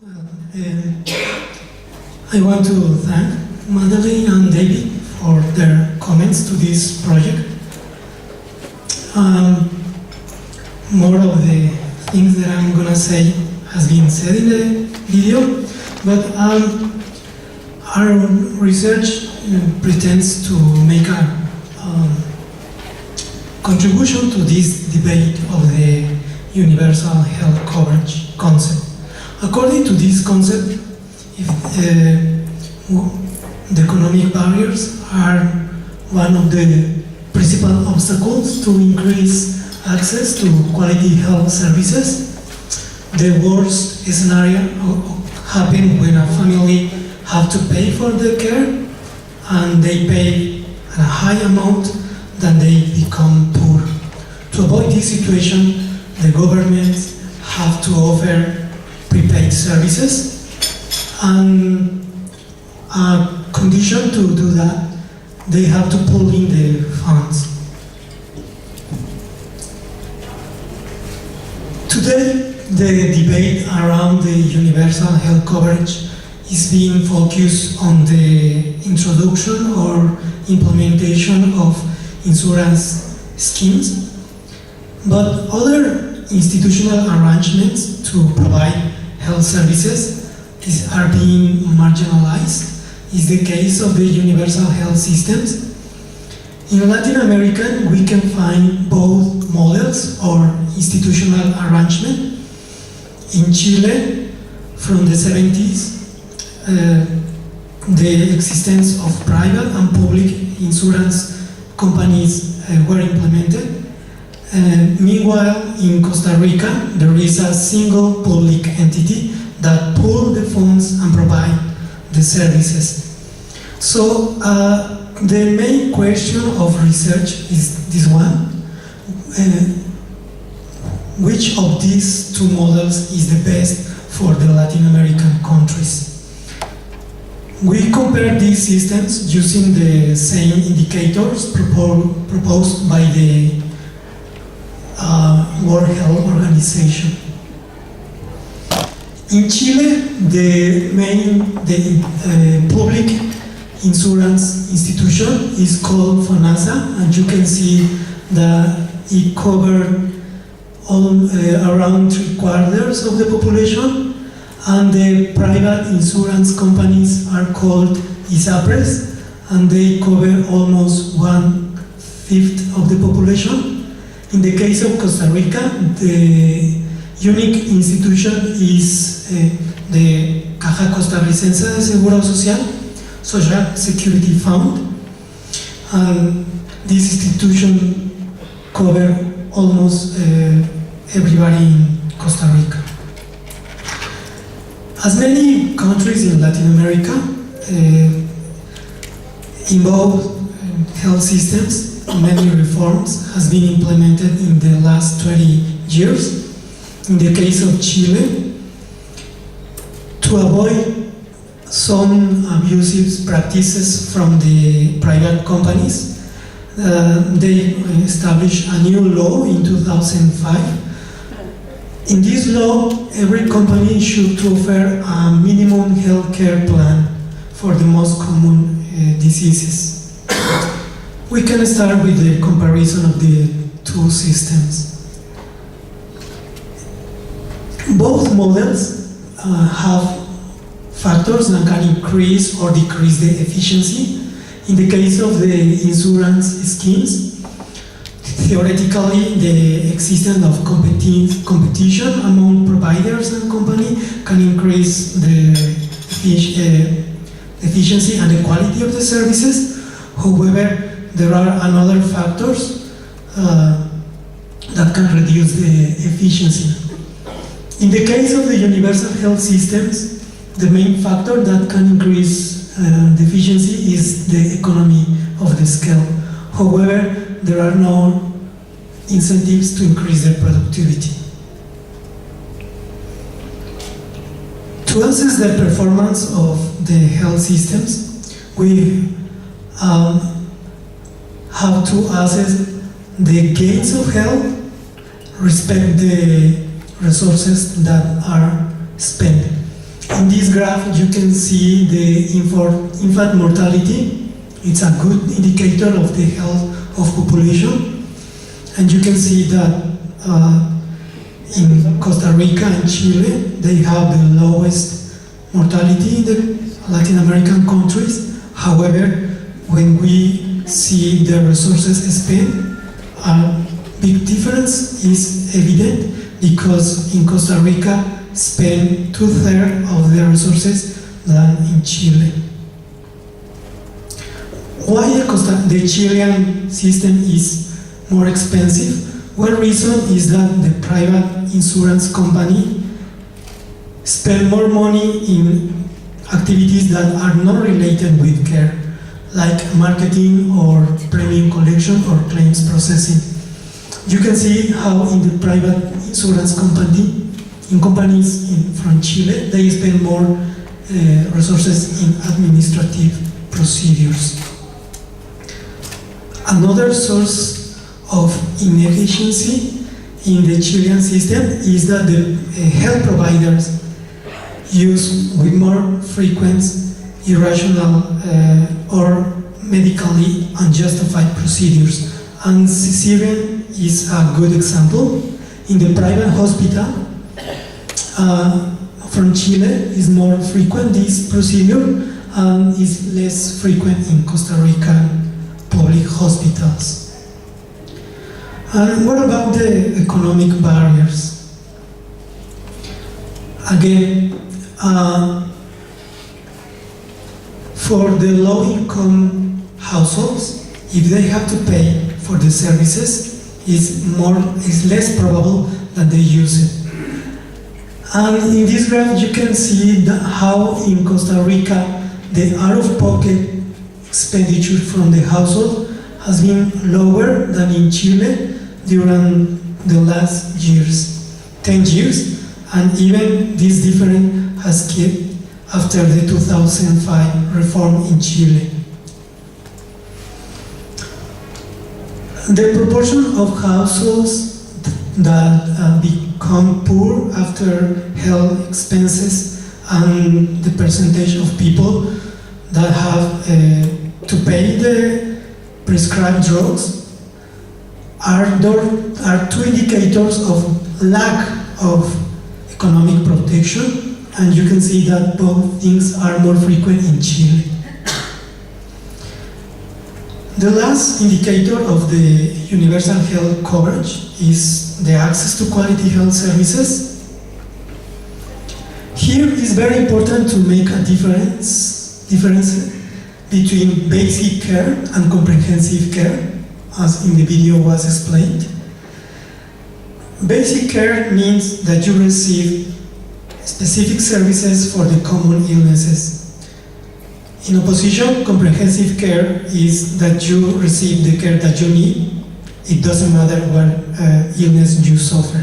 Uh, I want to thank Madeline and David for their comments to this project. More of the things that I'm gonna say has been said in the video, but our research pretends to make a contribution to this debate of the universal health coverage concept. According to this concept, if the economic barriers are one of the principal obstacles to increase access to quality health services. The worst scenario happens when a family have to pay for the care and they pay a high amount than they become poor. To avoid this situation, the government have to offer prepaid services, and a condition to do that, they have to pull in the funds. Today, the debate around the universal health coverage is being focused on the introduction or implementation of insurance schemes, but other institutional arrangements to provide health services are being marginalized. Is the case of the universal health systems. In Latin America, we can find both models or institutional arrangement. In Chile, from the 70s, the existence of private and public insurance companies were implemented. Meanwhile, in Costa Rica, there is a single public entity that pools the funds and provides the services. So the main question of research is this one. Which of these two models is the best for the Latin American countries? We compare these systems using the same indicators proposed by the World Health Organization. In Chile, the public insurance institution is called FONASA, and you can see that it covered around 3/4 of the population, and the private insurance companies are called ISAPRES, and they cover almost 1/5 of the population. In the case of Costa Rica, the unique institution is the Caja Costarricense de Seguro Social, Social Security Fund, and this institution covers almost everybody in Costa Rica. As many countries in Latin America involve health systems, many reforms has been implemented in the last 20 years. In the case of Chile, to avoid some abusive practices from the private companies, they established a new law in 2005. In this law, every company should offer a minimum health care plan for the most common diseases. We can start with the comparison of the two systems. Both models have factors that can increase or decrease the efficiency. In the case of the insurance schemes, theoretically, the existence of competition among providers and companies can increase the efficiency and the quality of the services. However, there are another factors that can reduce the efficiency. In the case of the universal health systems, the main factor that can increase the efficiency is the economy of the scale. However, there are no incentives to increase their productivity. To assess the performance of the health systems, we have to assess the gains of health, respect the resources that are spent. In this graph, you can see the infant mortality. It's a good indicator of the health of population. And you can see that in Costa Rica and Chile, they have the lowest mortality in the Latin American countries. However, when we see the resources spent, a big difference is evident because in Costa Rica, spend 2/3 of the resources than in Chile. Why the Chilean system is more expensive? One reason is that the private insurance company spend more money in activities that are not related with care, like marketing or premium collection or claims processing. You can see how in the private insurance company, in companies from Chile, they spend more resources in administrative procedures. Another source of inefficiency in the Chilean system is that the health providers use with more frequent irrational or medically unjustified procedures. And cesarean is a good example. In the private hospital, from Chile is more frequent this procedure and is less frequent in Costa Rican public hospitals. And what about the economic barriers? Again, for the low-income households, if they have to pay for the services, it's less probable that they use it. And in this graph, you can see how in Costa Rica, the out-of-pocket expenditure from the household has been lower than in Chile during the last 10 years, and even this difference has kept after the 2005 reform in Chile. The proportion of households that become poor after health expenses and the percentage of people that have to pay the prescribed drugs are two indicators of lack of economic protection, and you can see that both things are more frequent in Chile. The last indicator of the universal health coverage is the access to quality health services. Here it's very important to make a difference between basic care and comprehensive care, as in the video was explained. Basic care means that you receive specific services for the common illnesses. In opposition, comprehensive care is that you receive the care that you need. It doesn't matter what illness you suffer.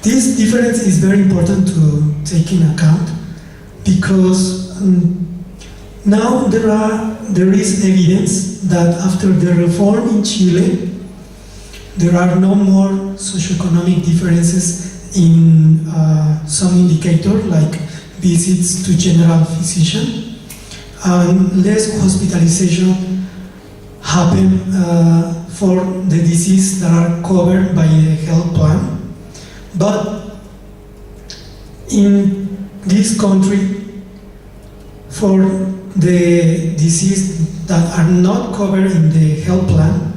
This difference is very important to take in account because now there is evidence that after the reform in Chile, there are no more socioeconomic differences in some indicator like visits to general physician, and less hospitalization happen for the diseases that are covered by the health plan. But in this country, for the diseases that are not covered in the health plan,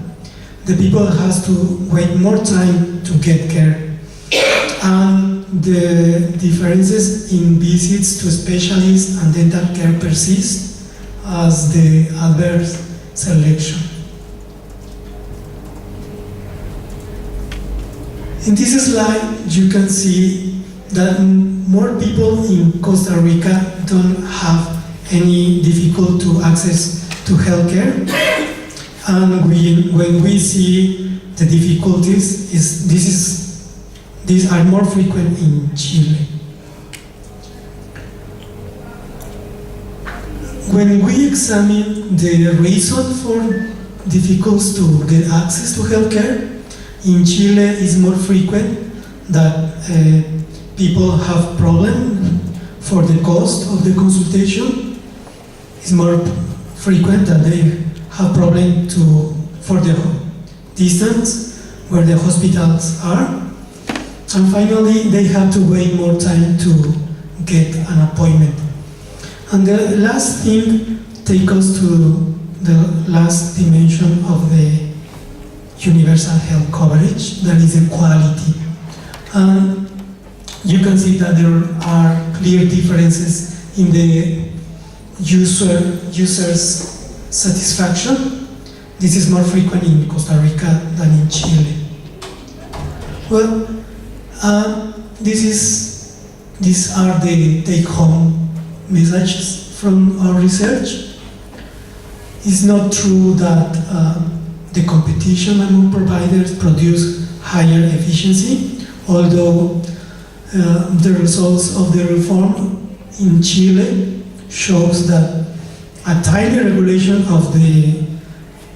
the people has to wait more time to get care. And the differences in visits to specialists and dental care persist as the adverse selection. In this slide, you can see that more people in Costa Rica don't have any difficulty to access to healthcare, and when we see the difficulties, these are more frequent in Chile. When we examine the reason for difficulties to get access to healthcare, in Chile is more frequent that people have problems for the cost of the consultation is more frequent, and they have problem for the distance where the hospitals are. And finally, they have to wait more time to get an appointment. And the last thing takes us to the last dimension of the universal health coverage, that is the quality. And you can see that there are clear differences in the user's satisfaction. This is more frequent in Costa Rica than in Chile. Well, these are the take-home messages from our research. It's not true that the competition among providers produce higher efficiency, although the results of the reform in Chile shows that a tighter regulation of the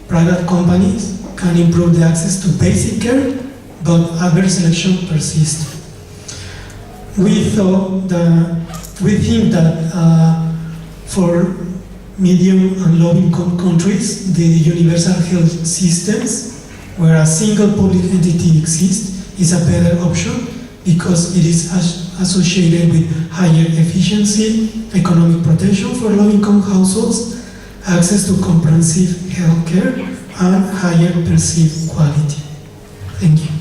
private companies can improve the access to basic care, but adverse selection persists. We think that for medium and low-income countries, the universal health systems, where a single public entity exists, is a better option because it is associated with higher efficiency, economic protection for low-income households, access to comprehensive health care, and higher perceived quality. Thank you.